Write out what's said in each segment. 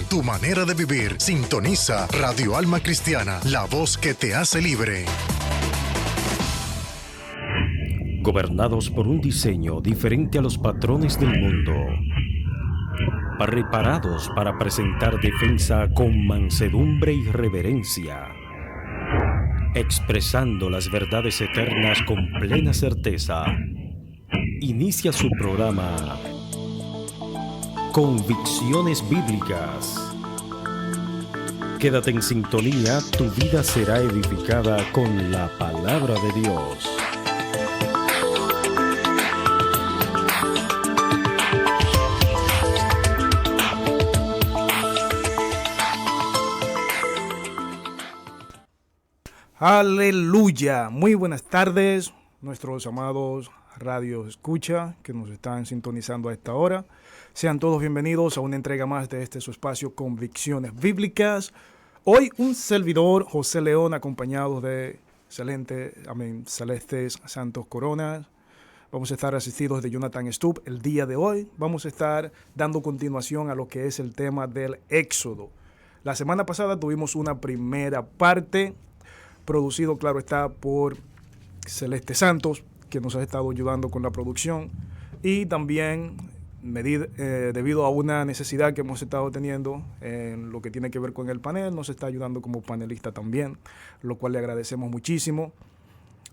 Tu manera de vivir. Sintoniza Radio Alma Cristiana, la voz que te hace libre. Gobernados por un diseño diferente a los patrones del mundo, preparados para presentar defensa con mansedumbre y reverencia, expresando las verdades eternas con plena certeza, inicia su programa Convicciones Bíblicas. Quédate en sintonía, tu vida será edificada con la palabra de Dios. Aleluya, muy buenas tardes, nuestros amados radio escucha que nos están sintonizando a esta hora. Sean todos bienvenidos a una entrega más de su espacio Convicciones Bíblicas. Hoy un servidor, José León, acompañado de Celestes Santos Coronas. Vamos a estar asistidos de Jonathan Stubb. El día de hoy vamos a estar dando continuación a lo que es el tema del Éxodo. La semana pasada tuvimos una primera parte, producido, claro está, por Celeste Santos, que nos ha estado ayudando con la producción, y también debido a una necesidad que hemos estado teniendo en lo que tiene que ver con el panel, nos está ayudando como panelista también, lo cual le agradecemos muchísimo.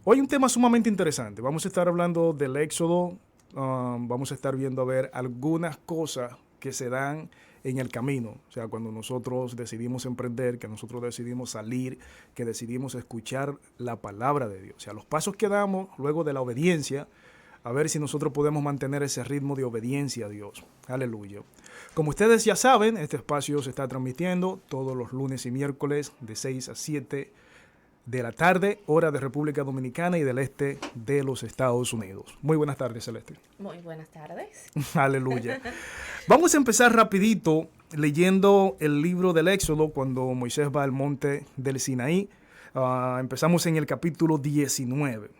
Hoy un tema sumamente interesante. Vamos a estar hablando del Éxodo, vamos a estar viendo a ver algunas cosas que se dan en el camino, o sea, cuando nosotros decidimos emprender, que nosotros decidimos salir, que decidimos escuchar la palabra de Dios, o sea, los pasos que damos luego de la obediencia, a ver si nosotros podemos mantener ese ritmo de obediencia a Dios. Aleluya. Como ustedes ya saben, este espacio se está transmitiendo todos los lunes y miércoles de 6 a 7 de la tarde, hora de República Dominicana y del este de los Estados Unidos. Muy buenas tardes, Celeste. Muy buenas tardes. Aleluya. Vamos a empezar rapidito leyendo el libro del Éxodo cuando Moisés va al monte del Sinaí. Empezamos en el capítulo 19.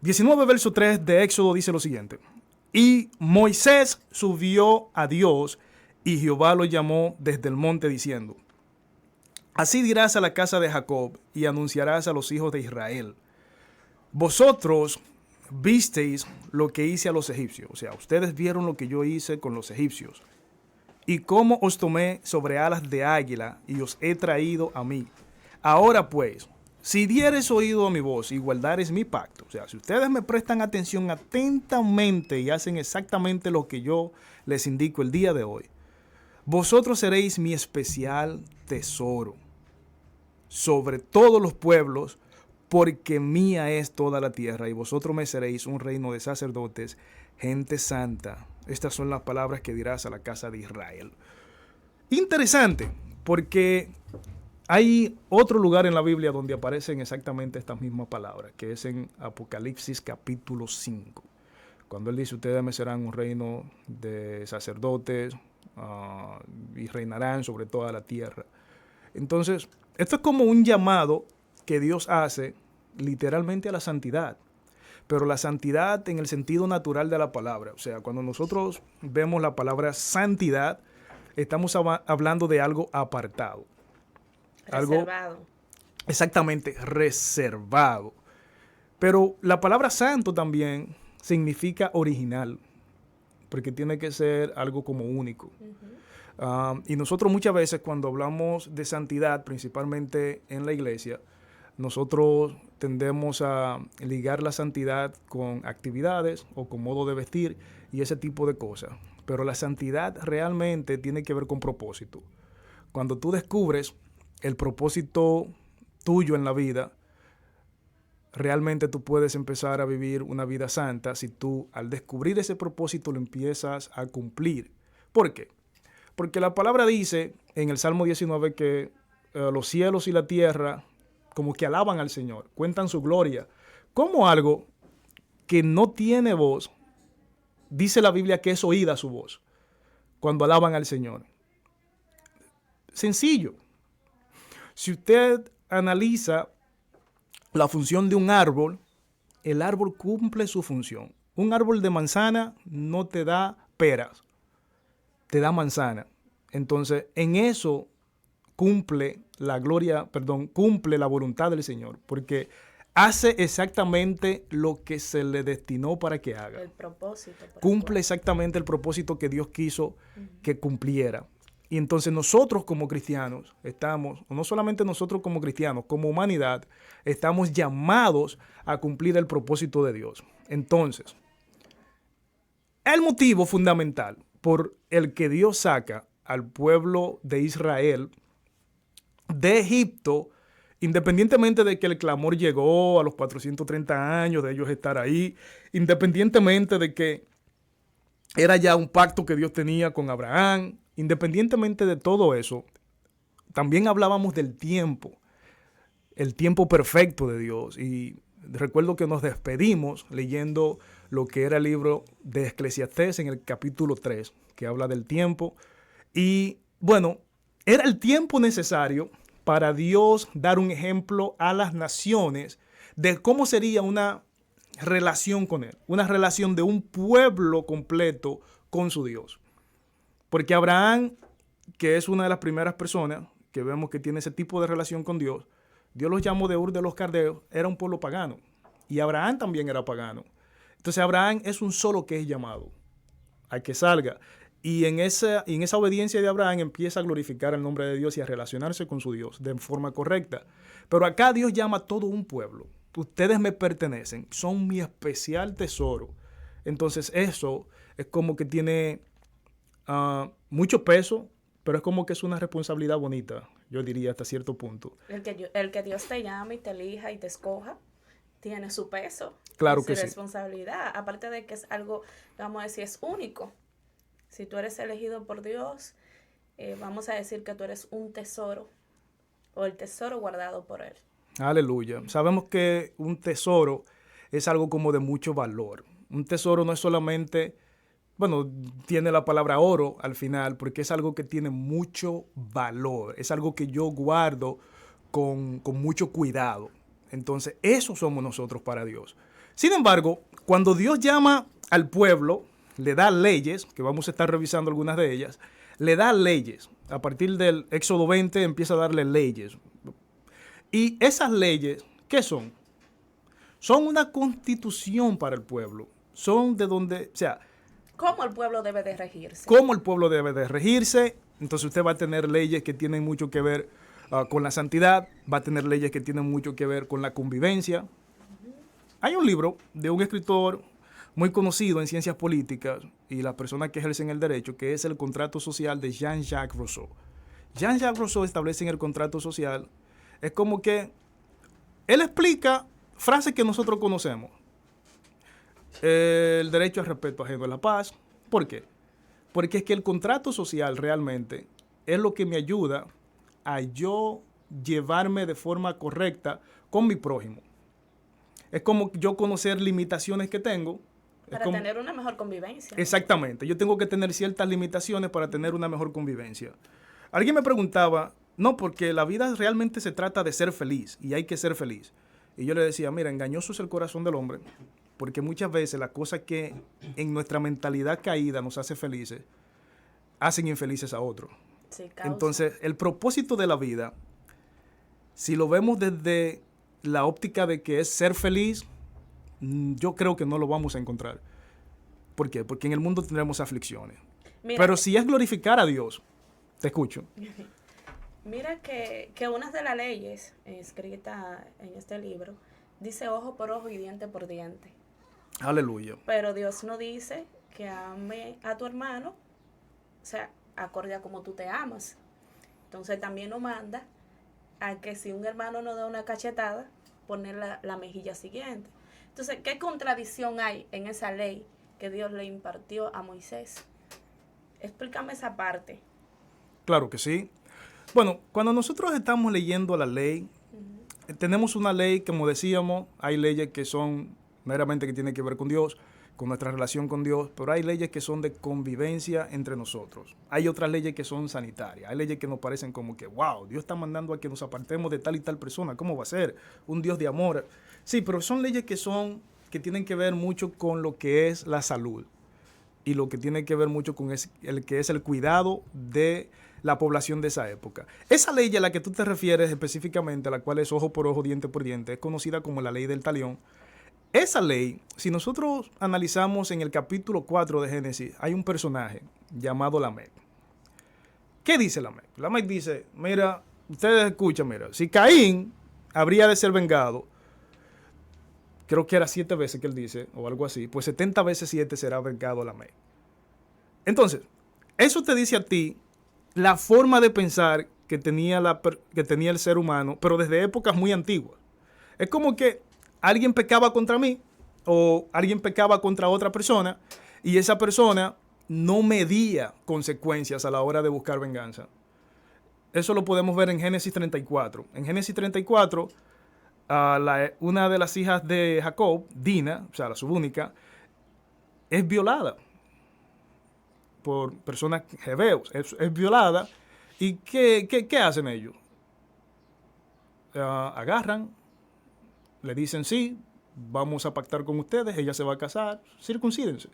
19, verso 3 de Éxodo dice lo siguiente. Y Moisés subió a Dios y Jehová lo llamó desde el monte diciendo: Así dirás a la casa de Jacob y anunciarás a los hijos de Israel: Vosotros visteis lo que hice a los egipcios. O sea, ustedes vieron lo que yo hice con los egipcios. Y cómo os tomé sobre alas de águila y os he traído a mí. Ahora pues, si dieres oído a mi voz y guardares mi pacto, o sea, si ustedes me prestan atención atentamente y hacen exactamente lo que yo les indico el día de hoy, vosotros seréis mi especial tesoro sobre todos los pueblos, porque mía es toda la tierra, y vosotros me seréis un reino de sacerdotes, gente santa. Estas son las palabras que dirás a la casa de Israel. Interesante, porque hay otro lugar en la Biblia donde aparecen exactamente estas mismas palabras, que es en Apocalipsis capítulo 5. Cuando él dice: ustedes me serán un reino de sacerdotes y reinarán sobre toda la tierra. Entonces, esto es como un llamado que Dios hace literalmente a la santidad, pero la santidad en el sentido natural de la palabra. O sea, cuando nosotros vemos la palabra santidad, estamos hablando de algo apartado. Reservado. Algo exactamente reservado. Pero la palabra santo también significa original, porque tiene que ser algo como único. Y nosotros muchas veces cuando hablamos de santidad, principalmente en la iglesia, nosotros tendemos a ligar la santidad con actividades o con modo de vestir y ese tipo de cosas. Pero la santidad realmente tiene que ver con propósito. Cuando tú descubres el propósito tuyo en la vida, realmente tú puedes empezar a vivir una vida santa si tú al descubrir ese propósito lo empiezas a cumplir. ¿Por qué? Porque la palabra dice en el Salmo 19 que los cielos y la tierra como que alaban al Señor, cuentan su gloria. Como algo que no tiene voz, dice la Biblia que es oída su voz cuando alaban al Señor. Sencillo. Si usted analiza la función de un árbol, el árbol cumple su función. Un árbol de manzana no te da peras, te da manzana. Entonces, en eso cumple cumple la voluntad del Señor, porque hace exactamente lo que se le destinó para que haga. El propósito. Cumple exactamente el propósito que Dios quiso que cumpliera. Y entonces nosotros como cristianos estamos, no solamente nosotros como cristianos, como humanidad, estamos llamados a cumplir el propósito de Dios. Entonces, el motivo fundamental por el que Dios saca al pueblo de Israel de Egipto, independientemente de que el clamor llegó a los 430 años de ellos estar ahí, independientemente de que era ya un pacto que Dios tenía con Abraham, independientemente de todo eso, también hablábamos del tiempo, el tiempo perfecto de Dios. Y recuerdo que nos despedimos leyendo lo que era el libro de Eclesiastés en el capítulo 3, que habla del tiempo. Y bueno, era el tiempo necesario para Dios dar un ejemplo a las naciones de cómo sería una relación con Él, una relación de un pueblo completo con su Dios. Porque Abraham, que es una de las primeras personas que vemos que tiene ese tipo de relación con Dios, Dios los llamó de Ur de los Caldeos, era un pueblo pagano. Y Abraham también era pagano. Entonces Abraham es un solo que es llamado a que salga. Y en esa obediencia de Abraham empieza a glorificar el nombre de Dios y a relacionarse con su Dios de forma correcta. Pero acá Dios llama a todo un pueblo. Ustedes me pertenecen, son mi especial tesoro. Entonces eso es como que tiene mucho peso, pero es como que es una responsabilidad bonita, yo diría hasta cierto punto. El que Dios te llame y te elija y te escoja, tiene su peso. Claro que sí. Su responsabilidad, aparte de que es algo, vamos a decir, es único. Si tú eres elegido por Dios, vamos a decir que tú eres un tesoro, o el tesoro guardado por Él. Aleluya. Sabemos que un tesoro es algo como de mucho valor. Un tesoro no es solamente, bueno, tiene la palabra oro al final, porque es algo que tiene mucho valor. Es algo que yo guardo con mucho cuidado. Entonces, eso somos nosotros para Dios. Sin embargo, cuando Dios llama al pueblo, le da leyes, que vamos a estar revisando algunas de ellas, le da leyes. A partir del Éxodo 20 empieza a darle leyes. Y esas leyes, ¿qué son? Son una constitución para el pueblo. Son de donde, o sea... ¿Cómo el pueblo debe de regirse? ¿Cómo el pueblo debe de regirse? Entonces usted va a tener leyes que tienen mucho que ver con la santidad, va a tener leyes que tienen mucho que ver con la convivencia. Hay un libro de un escritor muy conocido en ciencias políticas y las personas que ejercen el derecho, que es el contrato social de Jean-Jacques Rousseau. Jean-Jacques Rousseau establece en el contrato social, es como que él explica frases que nosotros conocemos. El derecho al respeto ajeno a la paz. ¿Por qué? Porque es que el contrato social realmente es lo que me ayuda a yo llevarme de forma correcta con mi prójimo. Es como yo conocer limitaciones que tengo. Para tener una mejor convivencia. Exactamente. Yo tengo que tener ciertas limitaciones para tener una mejor convivencia. Alguien me preguntaba, no, porque la vida realmente se trata de ser feliz y hay que ser feliz. Y yo le decía, mira, engañoso es el corazón del hombre, porque muchas veces las cosas que en nuestra mentalidad caída nos hace felices, hacen infelices a otros. Sí, entonces, el propósito de la vida, si lo vemos desde la óptica de que es ser feliz, yo creo que no lo vamos a encontrar. ¿Por qué? Porque en el mundo tendremos aflicciones. Mira, pero si es glorificar a Dios, te escucho. Mira que una de las leyes escritas en este libro dice ojo por ojo y diente por diente. Aleluya. Pero Dios no dice que ame a tu hermano, o sea, acorde a como tú te amas. Entonces también nos manda a que si un hermano nos da una cachetada, poner la mejilla siguiente. Entonces, ¿qué contradicción hay en esa ley que Dios le impartió a Moisés? Explícame esa parte. Claro que sí. Bueno, cuando nosotros estamos leyendo la ley, tenemos una ley, como decíamos, hay leyes que son meramente que tienen que ver con Dios, con nuestra relación con Dios, pero hay leyes que son de convivencia entre nosotros. Hay otras leyes que son sanitarias. Hay leyes que nos parecen como que, wow, Dios está mandando a que nos apartemos de tal y tal persona. ¿Cómo va a ser? Un Dios de amor. Sí, pero son leyes que tienen que ver mucho con lo que es la salud. y lo que tiene que ver mucho con el que es el cuidado de la población de esa época. Esa ley a la que tú te refieres específicamente, a la cual es ojo por ojo, diente por diente, es conocida como la ley del talión. Esa ley, si nosotros analizamos en el capítulo 4 de Génesis, hay un personaje llamado Lamec. ¿Qué dice Lamec? Lamec dice, mira, ustedes escuchan, mira, si Caín habría de ser vengado, creo que era 7 veces que él dice, o algo así, pues 70 veces 7 será vengado Lamec. Entonces, eso te dice a ti la forma de pensar que tenía el ser humano, pero desde épocas muy antiguas. Es como que alguien pecaba contra mí, o alguien pecaba contra otra persona, y esa persona no medía consecuencias a la hora de buscar venganza. Eso lo podemos ver en Génesis 34. En Génesis 34, una de las hijas de Jacob, Dina, o sea, la subúnica, es violada por personas hebeos. Es violada. ¿Y qué hacen ellos? Agarran, le dicen sí, vamos a pactar con ustedes, ella se va a casar, circuncídense.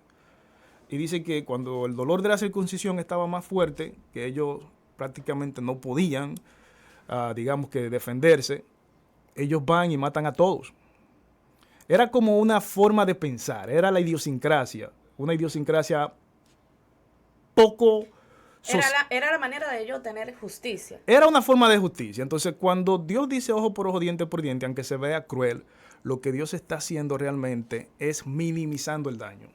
Y dice que cuando el dolor de la circuncisión estaba más fuerte, que ellos prácticamente no podían, digamos que defenderse, ellos van y matan a todos. Era como una forma de pensar, era la idiosincrasia, una idiosincrasia poco... Era la manera de ellos tener justicia. Era una forma de justicia. Entonces, cuando Dios dice ojo por ojo, diente por diente, aunque se vea cruel, lo que Dios está haciendo realmente es minimizando el daño.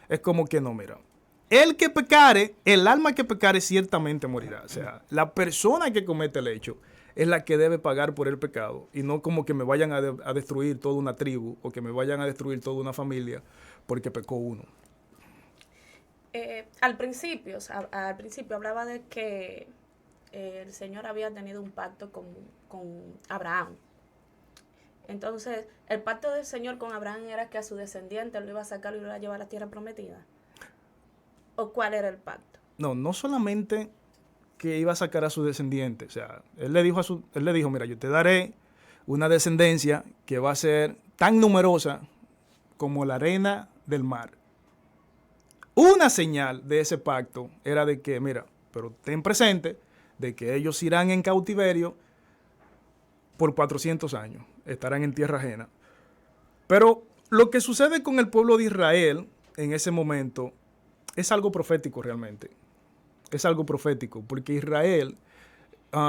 Es como que no, mira, el alma que pecare ciertamente morirá. O sea, la persona que comete el hecho es la que debe pagar por el pecado, y no como que me vayan a destruir toda una tribu o que me vayan a destruir toda una familia porque pecó uno. Al principio hablaba de que el Señor había tenido un pacto con Abraham. Entonces, el pacto del Señor con Abraham era que a su descendiente lo iba a sacar y lo iba a llevar a la tierra prometida. ¿O cuál era el pacto? No solamente que iba a sacar a su descendiente. O sea, él le dijo, mira, yo te daré una descendencia que va a ser tan numerosa como la arena del mar. Una señal de ese pacto era de que, mira, pero ten presente de que ellos irán en cautiverio por 400 años. Estarán en tierra ajena. Pero lo que sucede con el pueblo de Israel en ese momento es algo profético realmente. Es algo profético, porque Israel,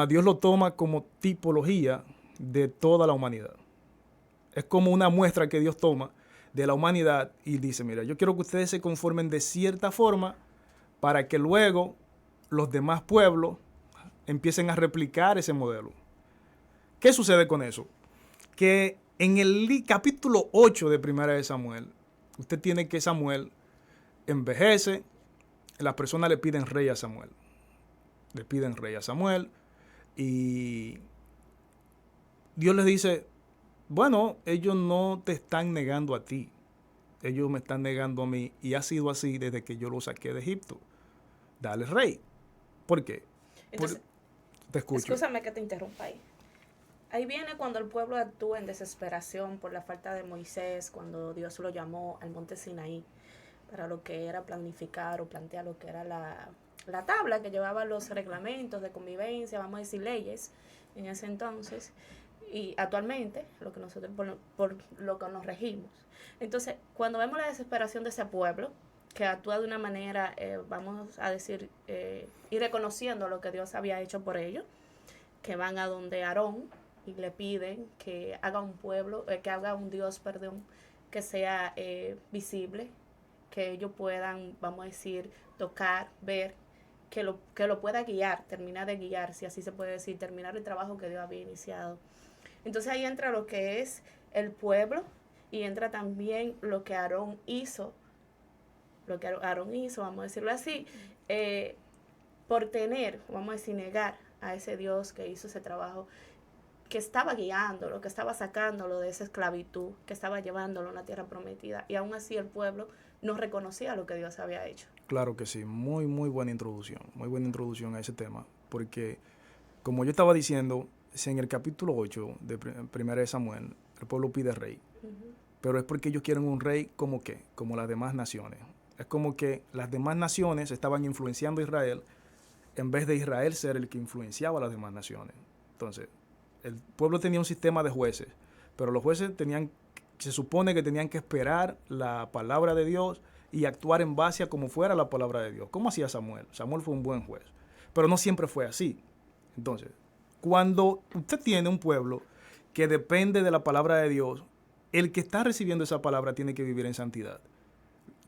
Dios lo toma como tipología de toda la humanidad. Es como una muestra que Dios toma de la humanidad y dice, mira, yo quiero que ustedes se conformen de cierta forma para que luego los demás pueblos empiecen a replicar ese modelo. ¿Qué sucede con eso? Que en el capítulo 8 de Primera de Samuel, usted tiene que Samuel envejece, las personas le piden rey a Samuel. Le piden rey a Samuel y Dios les dice, bueno, ellos no te están negando a ti, ellos me están negando a mí, y ha sido así desde que yo los saqué de Egipto. Dale rey. ¿Por qué? Entonces, te escucho. Escúchame que te interrumpa ahí. Ahí viene cuando el pueblo actúa en desesperación por la falta de Moisés, cuando Dios lo llamó al monte Sinaí para lo que era planificar o plantear lo que era la tabla que llevaba los reglamentos de convivencia, vamos a decir leyes, en ese entonces, y actualmente, lo que nosotros por lo que nos regimos. Entonces, cuando vemos la desesperación de ese pueblo, que actúa de una manera, vamos a decir, ir reconociendo lo que Dios había hecho por ellos, que van a donde Aarón y le piden que haga un pueblo, que haga un Dios, que sea visible, que ellos puedan, vamos a decir, tocar, ver, que lo pueda guiar, terminar de guiar, si así se puede decir, terminar el trabajo que Dios había iniciado. Entonces ahí entra lo que es el pueblo y entra también lo que Aarón hizo, vamos a decirlo así, por tener, vamos a decir, negar a ese Dios que hizo ese trabajo, que estaba guiándolo, que estaba sacándolo de esa esclavitud, que estaba llevándolo a una tierra prometida, y aún así el pueblo no reconocía lo que Dios había hecho. Claro que sí, muy buena introducción a ese tema, porque como yo estaba diciendo, si en el capítulo 8 de Primera de Samuel, el pueblo pide rey, pero es porque ellos quieren un rey como las demás naciones, Es como que las demás naciones estaban influenciando a Israel en vez de Israel ser el que influenciaba a las demás naciones. Entonces, el pueblo tenía un sistema de jueces, pero los jueces se supone que tenían que esperar la palabra de Dios y actuar en base a como fuera la palabra de Dios. ¿Cómo hacía Samuel? Samuel fue un buen juez, pero no siempre fue así. Entonces, cuando usted tiene un pueblo que depende de la palabra de Dios, el que está recibiendo esa palabra tiene que vivir en santidad.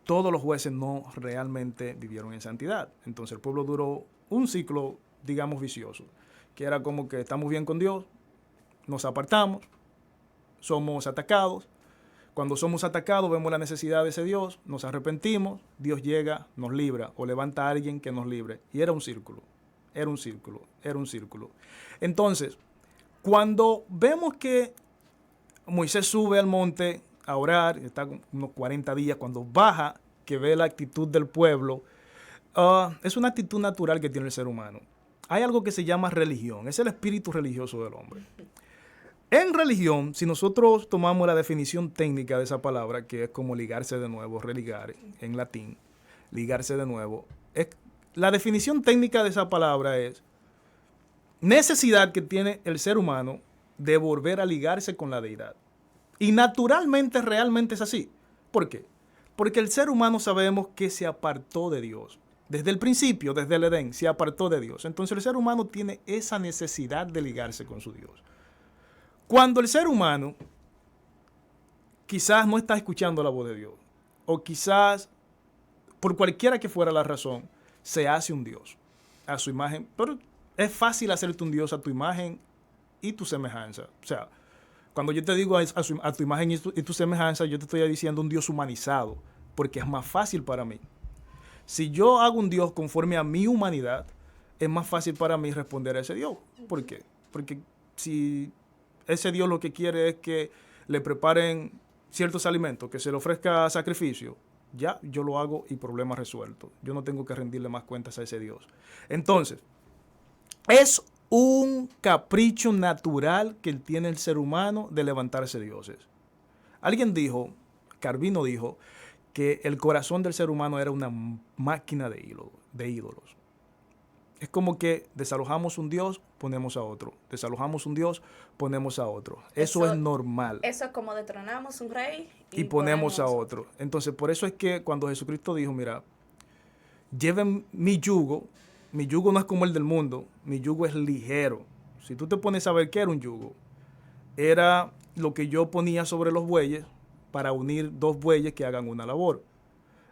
Todos los jueces no realmente vivieron en santidad. Entonces el pueblo duró un ciclo, digamos, vicioso, que era como que estamos bien con Dios, nos apartamos, somos atacados. Cuando somos atacados vemos la necesidad de ese Dios, nos arrepentimos, Dios llega, nos libra o levanta a alguien que nos libre. Y era un círculo, era un círculo, era un círculo. Entonces, cuando vemos que Moisés sube al monte a orar, está unos 40 días, cuando baja, que ve la actitud del pueblo, es una actitud natural que tiene el ser humano. Hay algo que se llama religión, es el espíritu religioso del hombre. En religión, si nosotros tomamos la definición técnica de esa palabra, que es como ligarse de nuevo, religar en latín, ligarse de nuevo, la definición técnica de esa palabra es necesidad que tiene el ser humano de volver a ligarse con la deidad. Y naturalmente, realmente es así. ¿Por qué? Porque el ser humano sabemos que se apartó de Dios. Desde el principio, desde el Edén, se apartó de Dios. Entonces el ser humano tiene esa necesidad de ligarse con su Dios. Cuando el ser humano quizás no está escuchando la voz de Dios, o quizás, por cualquiera que fuera la razón, se hace un Dios a su imagen. Pero es fácil hacerte un Dios a tu imagen y tu semejanza. O sea, cuando yo te digo a tu imagen y tu semejanza, yo te estoy diciendo un Dios humanizado, porque es más fácil para mí. Si yo hago un Dios conforme a mi humanidad, es más fácil para mí responder a ese Dios. ¿Por qué? Porque si ese Dios lo que quiere es que le preparen ciertos alimentos, que se le ofrezca sacrificio, ya yo lo hago y problema resuelto. Yo no tengo que rendirle más cuentas a ese Dios. Entonces, es un capricho natural que tiene el ser humano de levantarse dioses. Alguien dijo, Calvino dijo, que el corazón del ser humano era una máquina de ídolos. Es como que desalojamos un Dios, ponemos a otro. Desalojamos un Dios, ponemos a otro. Eso es normal. Eso es como detronamos un rey y ponemos a otro. Entonces, por eso es que cuando Jesucristo dijo, mira, lleven mi yugo no es como el del mundo, mi yugo es ligero. Si tú te pones a ver qué era un yugo, era lo que yo ponía sobre los bueyes para unir dos bueyes que hagan una labor.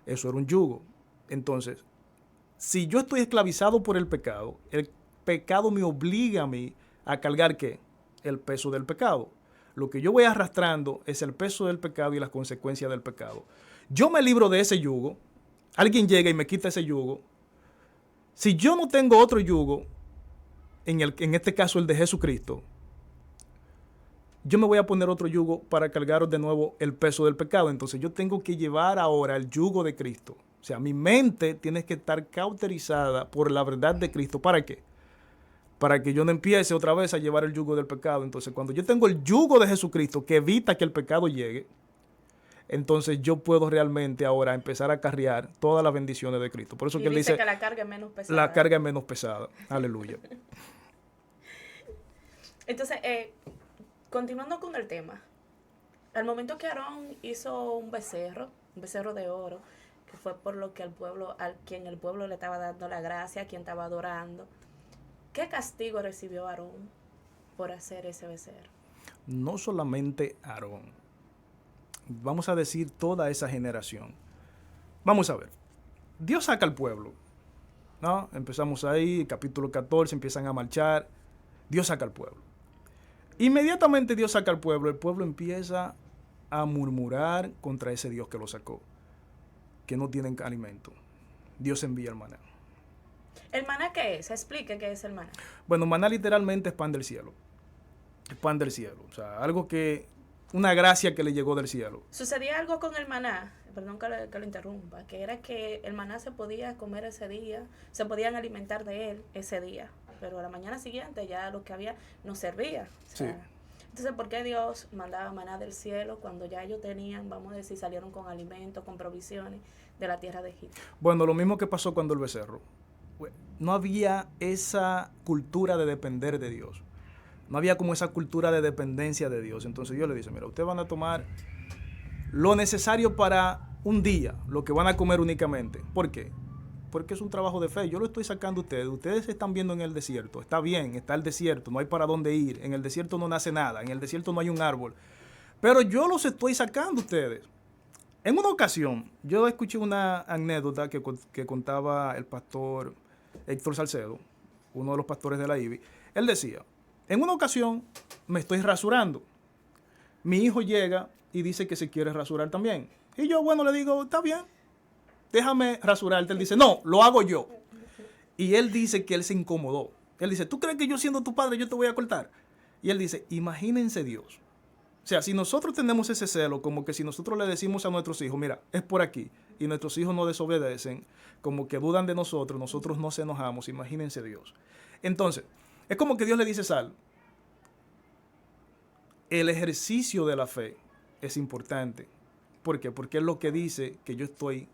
Eso era un yugo. Entonces, si yo estoy esclavizado por el pecado me obliga a mí a cargar ¿qué? El peso del pecado. Lo que yo voy arrastrando es el peso del pecado y las consecuencias del pecado. Yo me libro de ese yugo, alguien llega y me quita ese yugo. Si yo no tengo otro yugo, en este caso el de Jesucristo, yo me voy a poner otro yugo para cargaros de nuevo el peso del pecado. Entonces yo tengo que llevar ahora el yugo de Cristo. O sea, mi mente tiene que estar cauterizada por la verdad de Cristo. ¿Para qué? Para que yo no empiece otra vez a llevar el yugo del pecado. Entonces, cuando yo tengo el yugo de Jesucristo que evita que el pecado llegue, entonces yo puedo realmente ahora empezar a cargar todas las bendiciones de Cristo. Por eso que él dice que la carga es menos pesada. La carga es menos pesada. Aleluya. Entonces, continuando con el tema, al momento que Aarón hizo un becerro de oro, que fue por lo que al quien el pueblo le estaba dando la gracia, a quien estaba adorando, ¿qué castigo recibió Aarón por hacer ese becerro? No solamente Aarón, vamos a decir toda esa generación. Vamos a ver, Dios saca al pueblo, ¿no? Empezamos ahí, capítulo 14, empiezan a marchar, Dios saca al pueblo. Inmediatamente Dios saca al pueblo, el pueblo empieza a murmurar contra ese Dios que lo sacó, que no tienen alimento. Dios envía el maná. ¿El maná qué es? Explique qué es el maná. Bueno, maná literalmente es pan del cielo. Es pan del cielo. O sea, una gracia que le llegó del cielo. Sucedía algo con el maná, perdón que lo interrumpa, que era que el maná se podía comer ese día, se podían alimentar de él ese día, pero a la mañana siguiente ya lo que había no servía. O sea, Sí. Entonces, ¿por qué Dios mandaba maná del cielo cuando ya ellos tenían, vamos a decir, salieron con alimentos, con provisiones de la tierra de Egipto? Bueno, lo mismo que pasó cuando el becerro. No había esa cultura de depender de Dios. No había como esa cultura de dependencia de Dios. Entonces Dios le dice, mira, ustedes van a tomar lo necesario para un día, lo que van a comer únicamente. ¿Por qué? Porque es un trabajo de fe. Yo lo estoy sacando a ustedes. Ustedes se están viendo en el desierto. Está bien, está el desierto. No hay para dónde ir. En el desierto no nace nada. En el desierto no hay un árbol. Pero yo los estoy sacando a ustedes. En una ocasión, yo escuché una anécdota que contaba el pastor Héctor Salcedo, uno de los pastores de la IBI. Él decía, en una ocasión me estoy rasurando. Mi hijo llega y dice que se quiere rasurar también. Y yo, bueno, le digo, está bien, déjame rasurarte. Él dice, no, lo hago yo. Y él dice que él se incomodó. Él dice, ¿tú crees que yo siendo tu padre yo te voy a cortar? Y él dice, imagínense Dios. O sea, si nosotros tenemos ese celo, como que si nosotros le decimos a nuestros hijos, mira, es por aquí, y nuestros hijos no desobedecen, como que dudan de nosotros nos enojamos, imagínense Dios. Entonces, es como que Dios le dice, Sal, el ejercicio de la fe es importante. ¿Por qué? Porque es lo que dice que yo estoy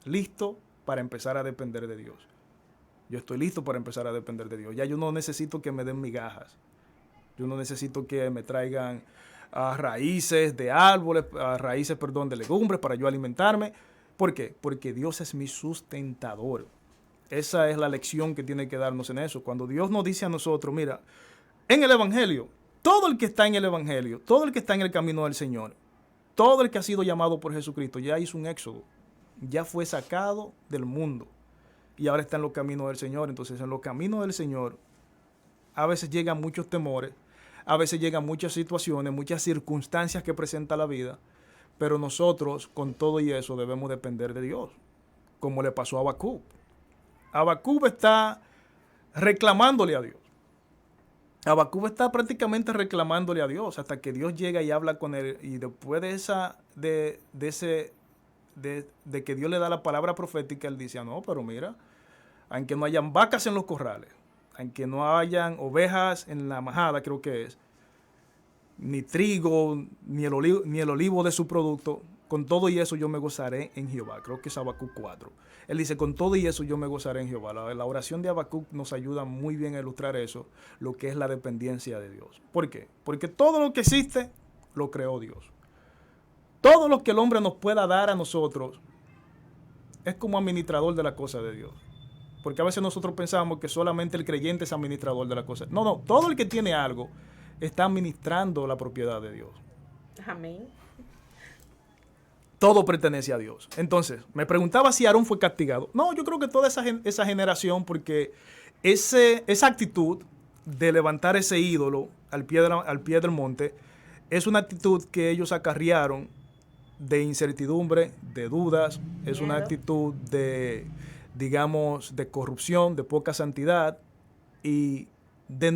listo para empezar a depender de Dios. Yo estoy listo para empezar a depender de Dios. Ya yo no necesito que me den migajas. Yo no necesito que me traigan raíces de árboles, de legumbres para yo alimentarme. ¿Por qué? Porque Dios es mi sustentador. Esa es la lección que tiene que darnos en eso. Cuando Dios nos dice a nosotros, mira, en el Evangelio, todo el que está en el Evangelio, todo el que está en el camino del Señor, todo el que ha sido llamado por Jesucristo, ya hizo un éxodo. Ya fue sacado del mundo. Y ahora está en los caminos del Señor. Entonces, en los caminos del Señor, a veces llegan muchos temores, a veces llegan muchas situaciones, muchas circunstancias que presenta la vida, pero nosotros, con todo y eso, debemos depender de Dios, como le pasó a Habacuc. Habacuc está reclamándole a Dios. Habacuc está prácticamente reclamándole a Dios hasta que Dios llega y habla con él, y después de que Dios le da la palabra profética, él dice, no, pero mira, aunque no hayan vacas en los corrales, aunque no hayan ovejas en la majada, creo que es, ni trigo, ni el olivo de su producto, con todo y eso yo me gozaré en Jehová. Creo que es Habacuc 4. Él dice, con todo y eso yo me gozaré en Jehová. La oración de Habacuc nos ayuda muy bien a ilustrar eso, lo que es la dependencia de Dios. ¿Por qué? Porque todo lo que existe, lo creó Dios. Todo lo que el hombre nos pueda dar a nosotros es como administrador de la cosa de Dios. Porque a veces nosotros pensamos que solamente el creyente es administrador de la cosa. No, todo el que tiene algo está administrando la propiedad de Dios. Amén. Todo pertenece a Dios. Entonces, me preguntaba si Aarón fue castigado. No, yo creo que toda esa generación, porque esa actitud de levantar ese ídolo al pie del monte, es una actitud que ellos acarrearon de incertidumbre, de dudas, es una actitud de, digamos, de corrupción, de poca santidad y de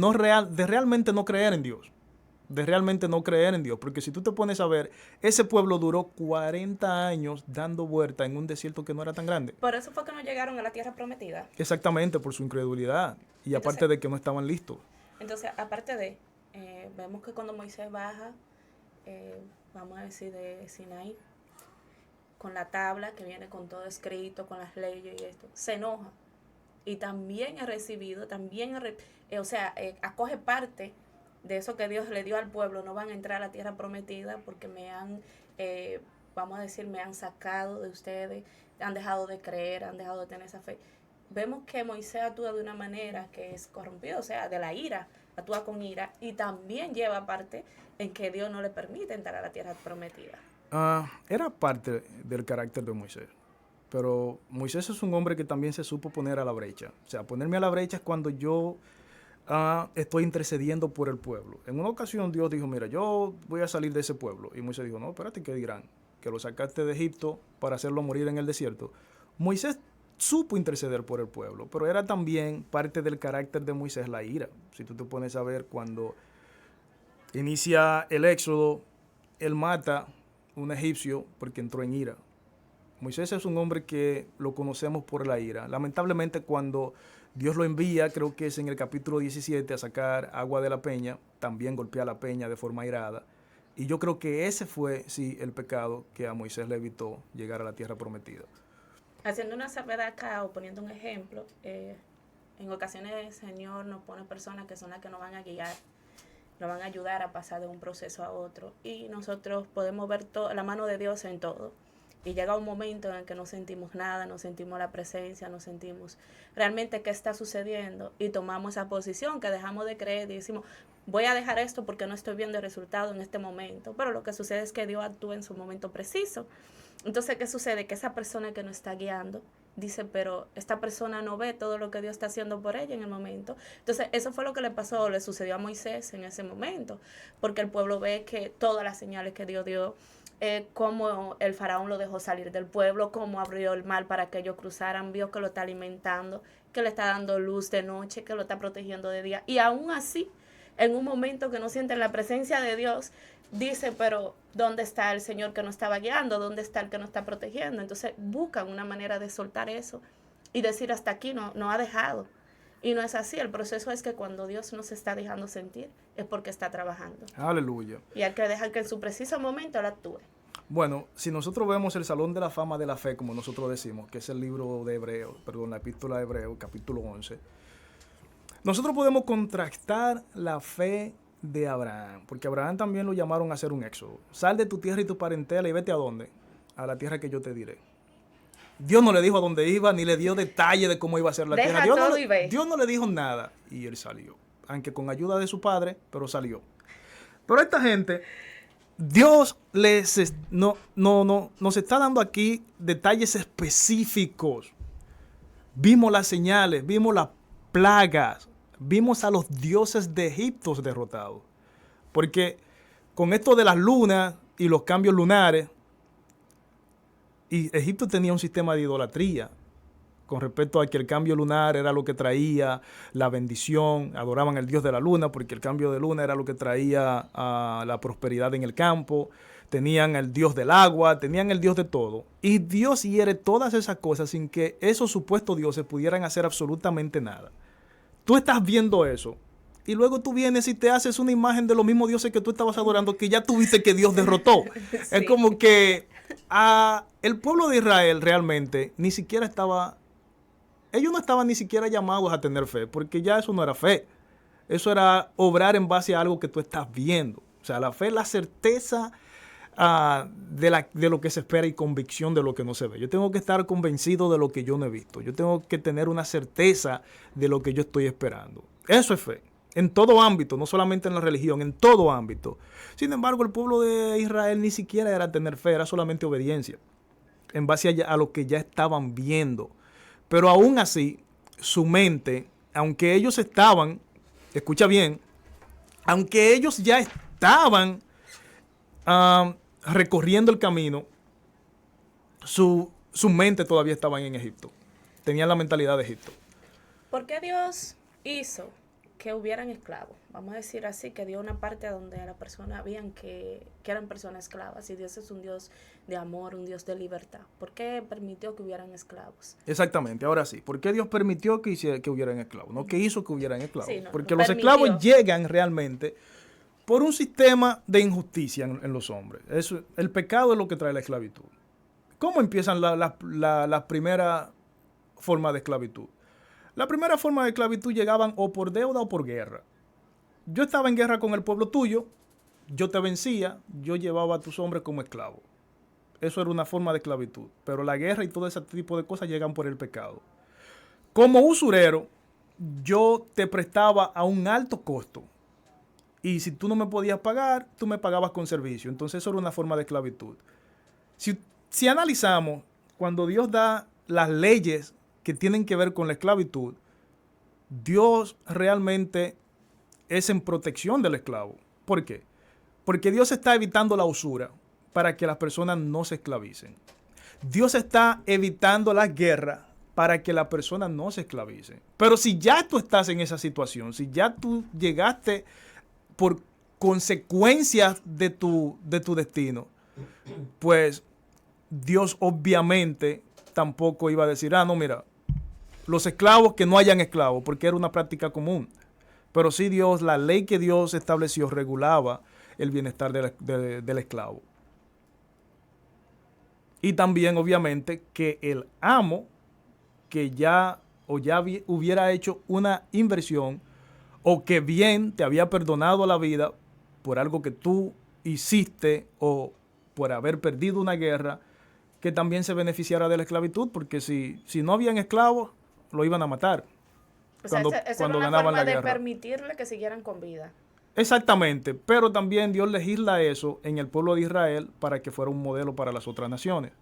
realmente no creer en Dios. De realmente no creer en Dios. Porque si tú te pones a ver, ese pueblo duró 40 años dando vuelta en un desierto que no era tan grande. Por eso fue que no llegaron a la tierra prometida. Exactamente, por su incredulidad. Y Entonces, aparte de que no estaban listos. Entonces, aparte de, vemos que cuando Moisés baja, vamos a decir, de Sinaí, con la tabla que viene con todo escrito, con las leyes y esto, se enoja. Y también ha recibido, acoge parte de eso que Dios le dio al pueblo. No van a entrar a la tierra prometida porque me han sacado de ustedes, han dejado de creer, han dejado de tener esa fe. Vemos que Moisés actúa de una manera que es corrompida, o sea, de la ira, actúa con ira y también lleva parte en que Dios no le permite entrar a la tierra prometida. Era parte del carácter de Moisés. Pero Moisés es un hombre que también se supo poner a la brecha. O sea, ponerme a la brecha es cuando yo estoy intercediendo por el pueblo. En una ocasión Dios dijo, mira, yo voy a salir de ese pueblo. Y Moisés dijo, no, espérate, ¿qué dirán? Que lo sacaste de Egipto para hacerlo morir en el desierto. Moisés supo interceder por el pueblo, pero era también parte del carácter de Moisés la ira. Si tú te pones a ver, cuando inicia el éxodo, él mata a un egipcio porque entró en ira. Moisés es un hombre que lo conocemos por la ira. Lamentablemente, cuando Dios lo envía, creo que es en el capítulo 17, a sacar agua de la peña, también golpea la peña de forma airada. Y yo creo que ese fue, sí, el pecado que a Moisés le evitó llegar a la tierra prometida. Haciendo una salvedad acá o poniendo un ejemplo, en ocasiones el Señor nos pone personas que son las que nos van a guiar, nos van a ayudar a pasar de un proceso a otro. Y nosotros podemos ver la mano de Dios en todo. Y llega un momento en el que no sentimos nada, no sentimos la presencia, no sentimos realmente qué está sucediendo. Y tomamos esa posición que dejamos de creer y decimos, voy a dejar esto porque no estoy viendo el resultado en este momento. Pero lo que sucede es que Dios actúa en su momento preciso. Entonces, ¿qué sucede? Que esa persona que nos está guiando dice, pero esta persona no ve todo lo que Dios está haciendo por ella en el momento. Entonces, eso fue lo que le sucedió a Moisés en ese momento. Porque el pueblo ve que todas las señales que Dios dio, cómo el faraón lo dejó salir del pueblo, cómo abrió el mar para que ellos cruzaran, vio que lo está alimentando, que le está dando luz de noche, que lo está protegiendo de día. Y aún así, en un momento que no sienten la presencia de Dios, dice, pero ¿dónde está el Señor que nos estaba guiando? ¿Dónde está el que nos está protegiendo? Entonces buscan una manera de soltar eso y decir, hasta aquí no ha dejado. Y no es así. El proceso es que cuando Dios nos está dejando sentir, es porque está trabajando. Aleluya. Y hay que dejar que en su preciso momento Él actúe. Bueno, si nosotros vemos el Salón de la Fama de la Fe, como nosotros decimos, que es el libro de Hebreos, la epístola de Hebreos, capítulo 11, nosotros podemos contrastar la fe de Abraham, porque Abraham también lo llamaron a hacer un éxodo. Sal de tu tierra y tu parentela y vete ¿a dónde? A la tierra que yo te diré. Dios no le dijo a dónde iba, ni le dio detalle de cómo iba a ser la tierra. Dios no le dijo nada y él salió. Aunque con ayuda de su padre, pero salió. Pero esta gente, Dios nos está dando aquí detalles específicos. Vimos las señales, vimos las plagas, vimos a los dioses de Egipto derrotados. Porque con esto de las lunas y los cambios lunares, y Egipto tenía un sistema de idolatría con respecto a que el cambio lunar era lo que traía la bendición, adoraban al dios de la luna porque el cambio de luna era lo que traía la prosperidad en el campo, tenían el dios del agua, tenían el dios de todo. Y Dios hiere todas esas cosas sin que esos supuestos dioses pudieran hacer absolutamente nada. Tú estás viendo eso y luego tú vienes y te haces una imagen de los mismos dioses que tú estabas adorando, que ya tuviste que Dios derrotó. Sí. Es como que el pueblo de Israel realmente ni siquiera ellos no estaban ni siquiera llamados a tener fe, porque ya eso no era fe. Eso era obrar en base a algo que tú estás viendo. O sea, la fe es la certeza de lo que se espera y convicción de lo que no se ve. Yo tengo que estar convencido de lo que yo no he visto. Yo tengo que tener una certeza de lo que yo estoy esperando. Eso es fe. En todo ámbito, no solamente en la religión, en todo ámbito. Sin embargo, el pueblo de Israel ni siquiera era tener fe, era solamente obediencia, en base a lo que ya estaban viendo. Pero aún así, su mente, aunque ellos estaban, escucha bien, aunque ellos ya estaban recorriendo el camino, su mente todavía estaba en Egipto. Tenían la mentalidad de Egipto. ¿Por qué Dios hizo que hubieran esclavos? Vamos a decir así, que dio una parte donde las personas veían que eran personas esclavas. Y Dios es un Dios de amor, un Dios de libertad. ¿Por qué permitió que hubieran esclavos? Exactamente, ahora sí. ¿Por qué Dios permitió que hubieran esclavos? No que hizo que hubieran esclavos. Sí, porque los esclavos llegan realmente por un sistema de injusticia en los hombres. El pecado es lo que trae la esclavitud. ¿Cómo empiezan las primeras formas de esclavitud? La primera forma de esclavitud llegaban o por deuda o por guerra. Yo estaba en guerra con el pueblo tuyo, yo te vencía, yo llevaba a tus hombres como esclavos. Eso era una forma de esclavitud. Pero la guerra y todo ese tipo de cosas llegan por el pecado. Como usurero, yo te prestaba a un alto costo. Y si tú no me podías pagar, tú me pagabas con servicio. Entonces eso era una forma de esclavitud. Si analizamos, cuando Dios da las leyes que tienen que ver con la esclavitud, Dios realmente es en protección del esclavo. ¿Por qué? Porque Dios está evitando la usura para que las personas no se esclavicen. Dios está evitando la guerra para que las personas no se esclavicen. Pero si ya tú estás en esa situación, si ya tú llegaste por consecuencias de tu destino, pues Dios obviamente tampoco iba a decir, no, mira, los esclavos que no hayan esclavos, porque era una práctica común. Pero sí Dios, la ley que Dios estableció regulaba el bienestar del esclavo. Y también, obviamente, que el amo que ya hubiera hecho una inversión o que bien te había perdonado la vida por algo que tú hiciste o por haber perdido una guerra, que también se beneficiara de la esclavitud, porque si no habían esclavos, lo iban a matar. O sea, esa cuando era una ganaban forma la de guerra. permitirle que siguieran con vida. Exactamente, pero también Dios legisla eso en el pueblo de Israel para que fuera un modelo para las otras naciones.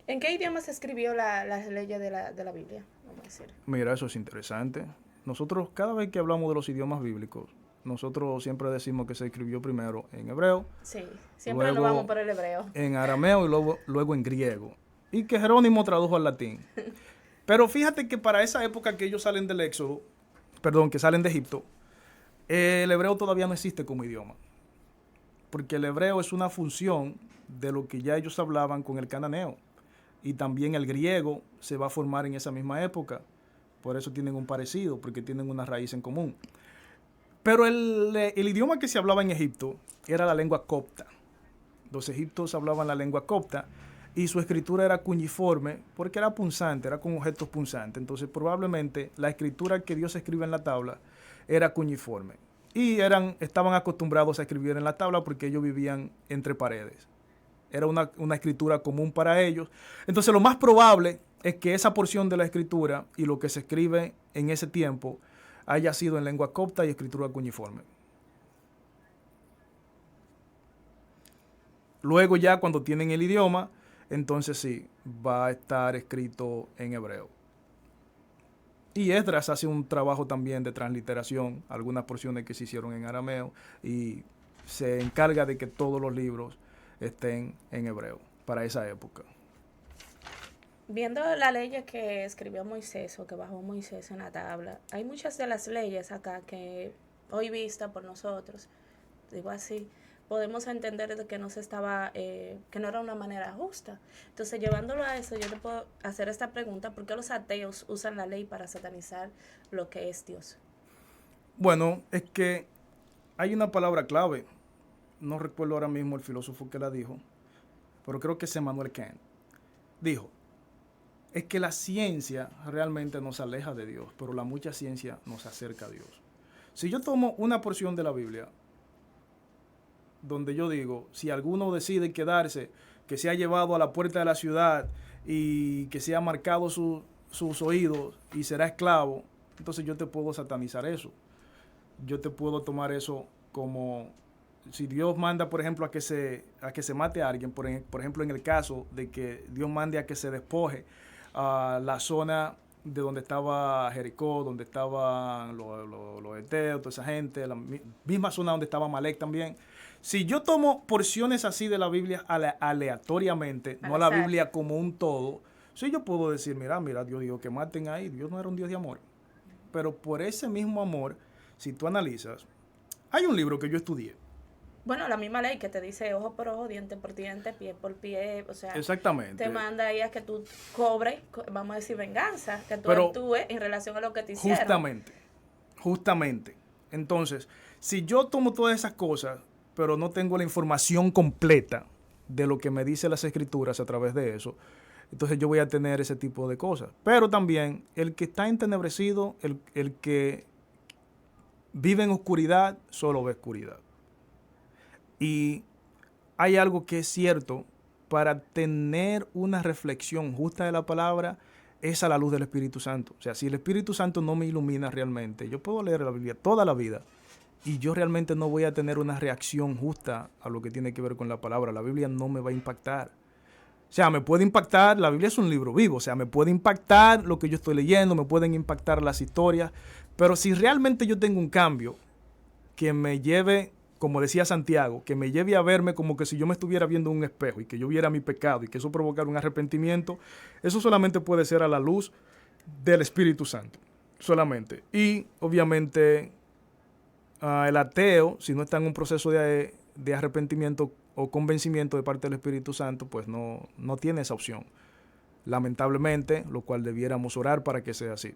¿En qué idioma se escribió las leyes de la Biblia? Vamos a decir. Mira, eso es interesante. Nosotros, cada vez que hablamos de los idiomas bíblicos, nosotros siempre decimos que se escribió primero en hebreo, Sí, siempre luego nos vamos por el hebreo. en arameo y luego en griego. Y que Jerónimo tradujo al latín. Pero fíjate que para esa época que ellos salen del Éxodo, que salen de Egipto, el hebreo todavía no existe como idioma. Porque el hebreo es una función de lo que ya ellos hablaban con el cananeo. Y también el griego se va a formar en esa misma época. Por eso tienen un parecido, porque tienen una raíz en común. Pero el idioma que se hablaba en Egipto era la lengua copta. Los egipcios hablaban la lengua copta y su escritura era cuñiforme porque era punzante, era con objetos punzantes. Entonces probablemente la escritura que Dios escribe en la tabla era cuñiforme. Y estaban acostumbrados a escribir en la tabla porque ellos vivían entre paredes. Era una escritura común para ellos. Entonces lo más probable es que esa porción de la escritura y lo que se escribe en ese tiempo haya sido en lengua copta y escritura cuñiforme. Luego ya cuando tienen el idioma, entonces sí, va a estar escrito en hebreo. Y Esdras hace un trabajo también de transliteración, algunas porciones que se hicieron en arameo, y se encarga de que todos los libros estén en hebreo para esa época. Viendo las leyes que escribió Moisés o que bajó Moisés en la tabla, hay muchas de las leyes acá que hoy vista por nosotros, digo así, podemos entender de que no se estaba, que no era una manera justa. Entonces, llevándolo a eso, yo te puedo hacer esta pregunta: ¿por qué los ateos usan la ley para satanizar lo que es Dios? Bueno, es que hay una palabra clave. No recuerdo ahora mismo el filósofo que la dijo, pero creo que es Immanuel Kant. Dijo, es que la ciencia realmente nos aleja de Dios, pero la mucha ciencia nos acerca a Dios. Si yo tomo una porción de la Biblia, donde yo digo, si alguno decide quedarse, que sea llevado a la puerta de la ciudad y que sea marcado sus oídos y será esclavo, entonces yo te puedo satanizar eso. Yo te puedo tomar eso como, si Dios manda, por ejemplo, a que se mate a alguien, por ejemplo, en el caso de que Dios mande a que se despoje a la zona de donde estaba Jericó, donde estaban los Eteos, toda esa gente, la misma zona donde estaba Amalek también. Si yo tomo porciones así de la Biblia aleatoriamente, no a la Biblia como un todo, sí yo puedo decir, mira, Dios dijo que maten ahí. Dios no era un Dios de amor. Pero por ese mismo amor, si tú analizas, hay un libro que yo estudié. Bueno, la misma ley que te dice ojo por ojo, diente por diente, pie por pie, o sea, exactamente, te manda ahí a que tú cobres, vamos a decir venganza, que tú pero actúes en relación a lo que te hicieron. Justamente. Entonces, si yo tomo todas esas cosas, pero no tengo la información completa de lo que me dice las escrituras a través de eso, entonces yo voy a tener ese tipo de cosas. Pero también el que está entenebrecido, el que vive en oscuridad, solo ve oscuridad. Y hay algo que es cierto, para tener una reflexión justa de la palabra, es a la luz del Espíritu Santo. O sea, si el Espíritu Santo no me ilumina realmente, yo puedo leer la Biblia toda la vida y yo realmente no voy a tener una reacción justa a lo que tiene que ver con la palabra. La Biblia no me va a impactar. O sea, me puede impactar, la Biblia es un libro vivo, o sea, me puede impactar lo que yo estoy leyendo, me pueden impactar las historias, pero si realmente yo tengo un cambio que me lleve, como decía Santiago, que me lleve a verme como que si yo me estuviera viendo en un espejo y que yo viera mi pecado y que eso provocara un arrepentimiento, eso solamente puede ser a la luz del Espíritu Santo, solamente. Y obviamente el ateo, si no está en un proceso de arrepentimiento o convencimiento de parte del Espíritu Santo, pues no tiene esa opción. lamentablemente, lo cual debiéramos orar para que sea así.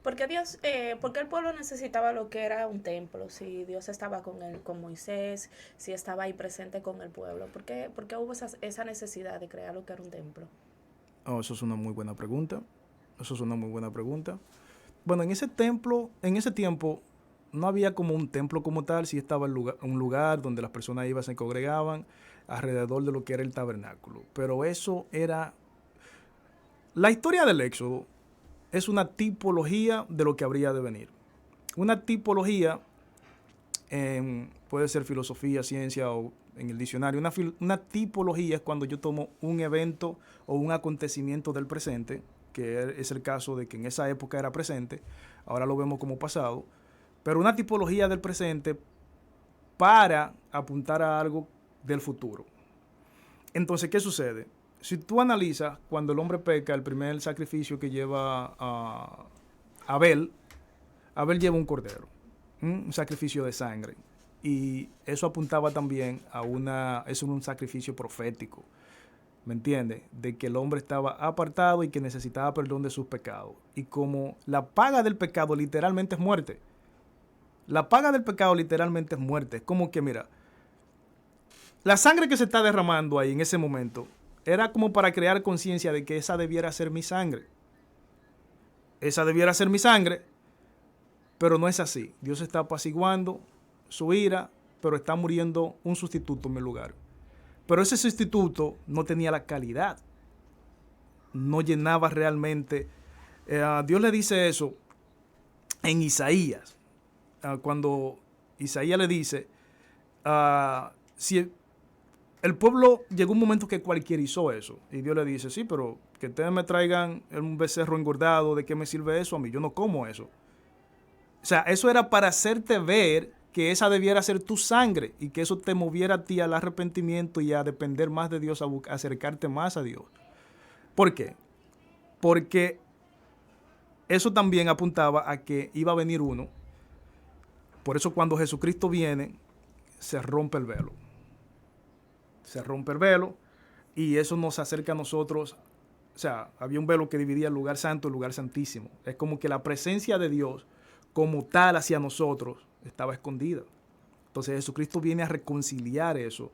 ¿Por qué el pueblo necesitaba lo que era un templo? Si Dios estaba con Moisés, si estaba ahí presente con el pueblo, por qué hubo esa necesidad de crear lo que era un templo? Oh, eso es una muy buena pregunta. Eso es una muy buena pregunta. Bueno, en ese tiempo, no había como un templo como tal, sí estaba un lugar donde las personas iban, se congregaban alrededor de lo que era el tabernáculo. Pero eso era... La historia del Éxodo es una tipología de lo que habría de venir. Una tipología, puede ser filosofía, ciencia o en el diccionario. Una tipología es cuando yo tomo un evento o un acontecimiento del presente, que es el caso de que en esa época era presente, ahora lo vemos como pasado, pero una tipología del presente para apuntar a algo del futuro. Entonces, ¿qué sucede? Si tú analizas, cuando el hombre peca, el primer sacrificio que lleva a Abel lleva un cordero, un sacrificio de sangre. Y eso apuntaba también es un sacrificio profético, ¿me entiendes? De que el hombre estaba apartado y que necesitaba perdón de sus pecados. Y como la paga del pecado literalmente es muerte. La paga del pecado literalmente es muerte. Es como que, mira, la sangre que se está derramando ahí en ese momento era como para crear conciencia de que esa debiera ser mi sangre. Esa debiera ser mi sangre, pero no es así. Dios está apaciguando su ira, pero está muriendo un sustituto en mi lugar. Pero ese sustituto no tenía la calidad. No llenaba realmente. Dios le dice eso en Isaías. Cuando Isaías le dice, si el pueblo llegó un momento que cualquierizó eso. Y Dios le dice, sí, pero que ustedes me traigan un becerro engordado, ¿de qué me sirve eso a mí? Yo no como eso. O sea, eso era para hacerte ver que esa debiera ser tu sangre y que eso te moviera a ti al arrepentimiento y a depender más de Dios, a acercarte más a Dios. ¿Por qué? Porque eso también apuntaba a que iba a venir uno. Por eso cuando Jesucristo viene, se rompe el velo. Se rompe el velo y eso nos acerca a nosotros. O sea, había un velo que dividía el lugar santo y el lugar santísimo. Es como que la presencia de Dios como tal hacia nosotros estaba escondida. Entonces Jesucristo viene a reconciliar eso